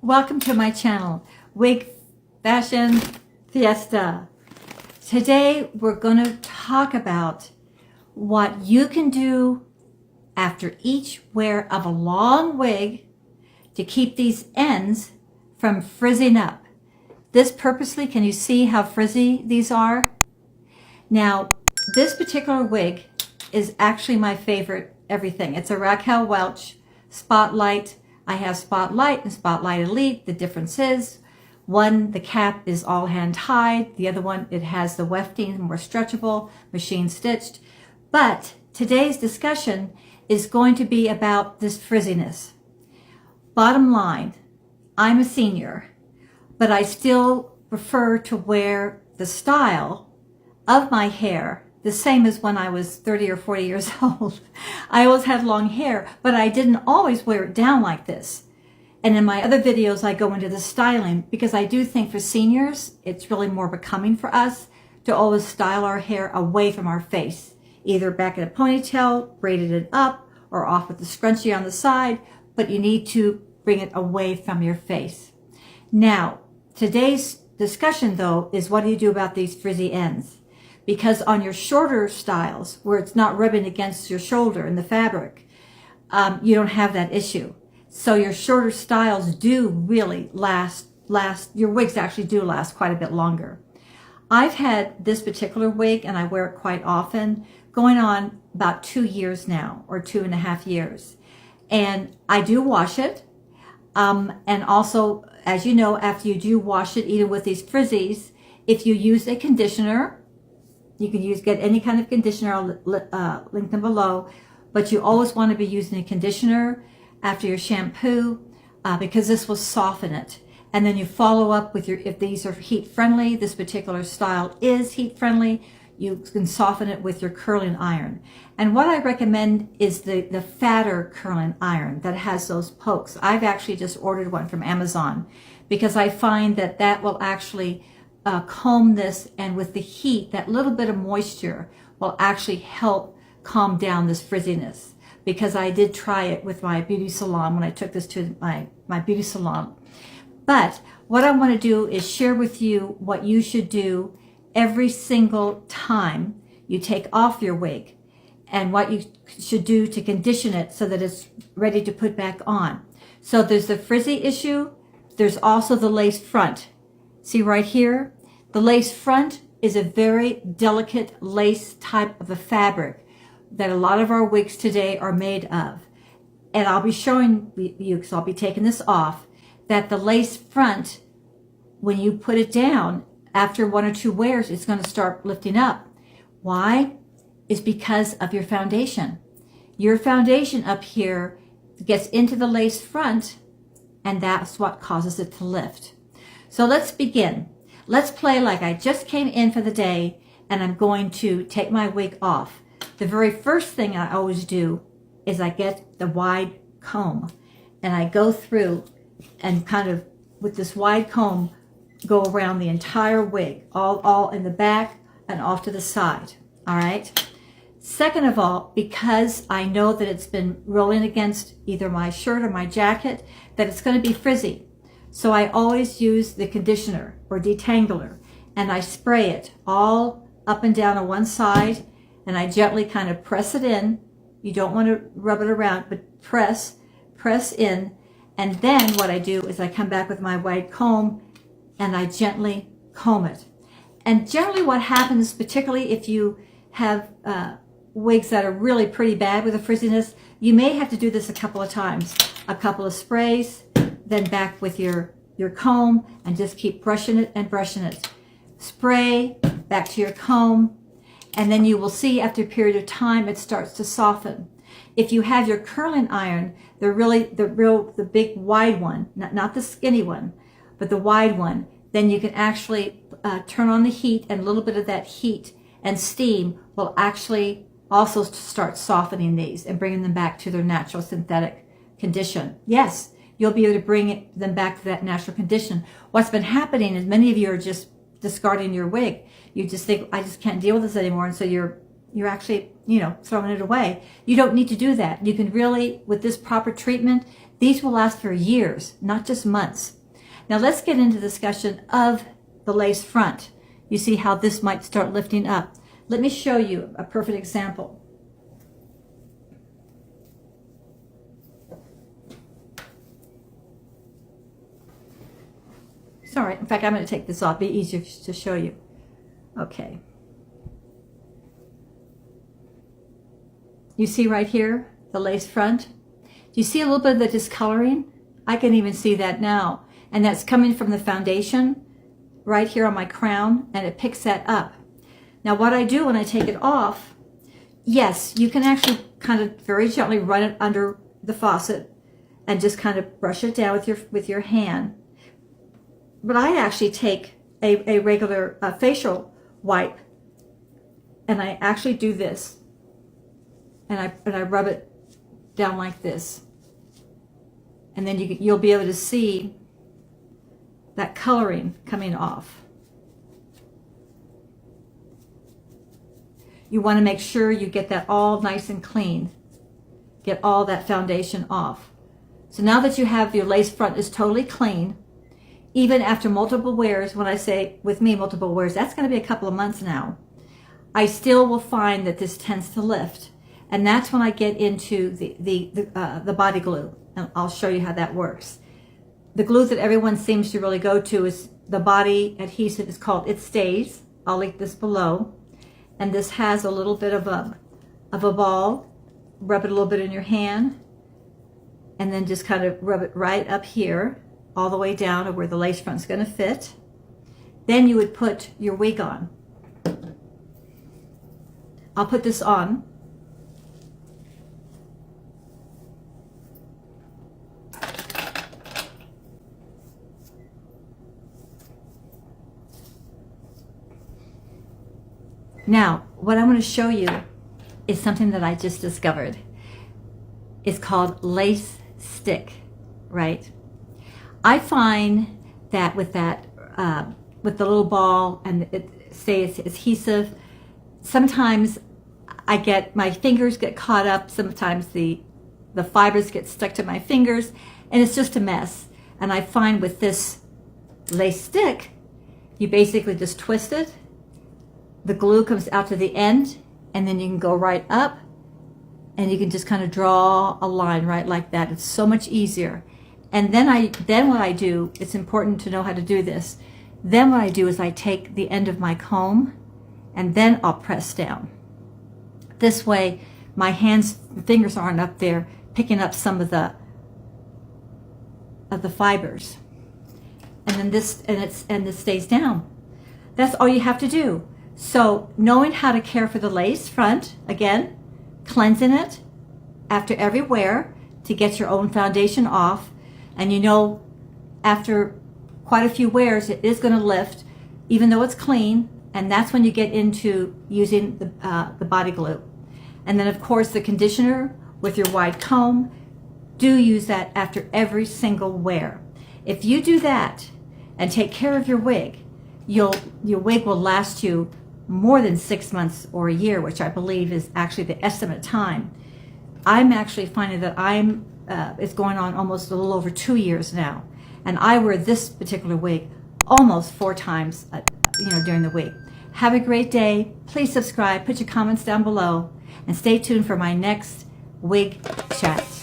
Welcome to my channel, Wig Fashion Fiesta. Today we're going to talk about what you can do after each wear of a long wig to keep these ends from frizzing up. This purposely, can you see how frizzy these are? Now, this particular wig is actually my favorite everything. It's a Raquel Welch Spotlight. I have Spotlight and Spotlight Elite. The difference is, one, the cap is all hand tied. The other one, it has the wefting, more stretchable, machine stitched. But today's discussion is going to be about this frizziness. Bottom line, I'm a senior, but I still prefer to wear the style of my hair the same as when I was 30 or 40 years old. I always had long hair, but I didn't always wear it down like this. And in my other videos, I go into the styling because I do think for seniors, it's really more becoming for us to always style our hair away from our face, either back in a ponytail, braided it up, or off with the scrunchie on the side, but you need to bring it away from your face. Now, today's discussion though is what do you do about these frizzy ends? Because on your shorter styles, where it's not rubbing against your shoulder in the fabric, you don't have that issue. So your shorter styles do really last, your wigs actually do last quite a bit longer. I've had this particular wig, and I wear it quite often, going on about 2 years now, or 2.5 years. And I do wash it. And also, as you know, after you do wash it, even with these frizzies, if you use a conditioner, you can get any kind of conditioner. I'll link them below, but you always want to be using a conditioner after your shampoo because this will soften it. And then you follow up with if these are heat friendly, this particular style is heat friendly, you can soften it with your curling iron. And what I recommend is the fatter curling iron that has those pokes. I've actually just ordered one from Amazon because I find that will actually comb this, and with the heat, that little bit of moisture will actually help calm down this frizziness. Because I did try it with my beauty salon when I took this to my beauty salon. But what I want to do is share with you what you should do every single time you take off your wig, and what you should do to condition it so that it's ready to put back on. So there's the frizzy issue. There's also the lace front. See right here? The lace front is a very delicate lace type of a fabric that a lot of our wigs today are made of. And I'll be showing you, because I'll be taking this off, that the lace front, when you put it down, after 1 or 2 wears, it's going to start lifting up. Why? It's because of your foundation. Your foundation up here gets into the lace front, and that's what causes it to lift. So let's begin. Let's play like I just came in for the day and I'm going to take my wig off. The very first thing I always do is I get the wide comb and I go through and kind of with this wide comb go around the entire wig, all in the back and off to the side. All right. Second of all, because I know that it's been rolling against either my shirt or my jacket, that it's going to be frizzy. So I always use the conditioner or detangler, and I spray it all up and down on one side, and I gently kind of press it in. You don't want to rub it around, but press in. And then what I do is I come back with my wide comb and I gently comb it. And generally what happens, particularly if you have wigs that are really pretty bad with the frizziness, you may have to do this a couple of times. A couple of sprays, then back with your comb and just keep brushing it and brushing it. Spray, back to your comb, and then you will see after a period of time it starts to soften. If you have your curling iron, the big wide one, not the skinny one, but the wide one, then you can actually turn on the heat, and a little bit of that heat and steam will actually also start softening these and bringing them back to their natural synthetic condition. Yes, you'll be able to bring them back to that natural condition. What's been happening is many of you are just discarding your wig. You just think, I just can't deal with this anymore, and so you're actually, throwing it away. You don't need to do that. You can really, with this proper treatment, These will last for years, not just months. Now let's get into discussion of the lace front. You see how this might start lifting up. Let me show you a perfect example. Sorry, in fact, I'm going to take this off. It'll be easier to show you. Okay. You see right here, the lace front? Do you see a little bit of the discoloring? I can even see that now. And that's coming from the foundation right here on my crown, and it picks that up. Now what I do when I take it off, yes, you can actually kind of very gently run it under the faucet and just kind of brush it down with your hand. But I actually take a regular facial wipe, and I actually do this, and I rub it down like this, and then you'll be able to see that coloring coming off. You want to make sure you get that all nice and clean, get all that foundation off. So now that you have your lace front is totally clean, even after multiple wears, when I say with me multiple wears, that's going to be a couple of months now, I still will find that this tends to lift. And that's when I get into the body glue. And I'll show you how that works. The glue that everyone seems to really go to is the body adhesive. It's called It Stays. I'll link this below. And this has a little bit of a ball. Rub it a little bit in your hand. And then just kind of rub it right up here, all the way down to where the lace front's going to fit. Then you would put your wig on. I'll put this on. Now, what I'm going to show you is something that I just discovered. It's called lace stick, right? I find that with the little ball and it stays adhesive, sometimes my fingers get caught up, sometimes the fibers get stuck to my fingers, and it's just a mess. And I find with this lace stick, you basically just twist it, the glue comes out to the end, and then you can go right up, and you can just kind of draw a line right like that. It's so much easier. And then what I do, it's important to know how to do this. Then what I do is I take the end of my comb, and then I'll press down. This way, my fingers aren't up there picking up some of the fibers. And then this stays down. That's all you have to do. So knowing how to care for the lace front, again, cleansing it after every wear to get your own foundation off. And you know, after quite a few wears, it is going to lift, even though it's clean. And that's when you get into using the body glue. And then, of course, the conditioner with your wide comb. Do use that after every single wear. If you do that and take care of your wig, your wig will last you more than 6 months or a year, which I believe is actually the estimate time. I'm actually finding that it's going on almost a little over 2 years now, and I wear this particular wig almost 4 times, during the week. Have a great day. Please subscribe. Put your comments down below, and stay tuned for my next wig chat.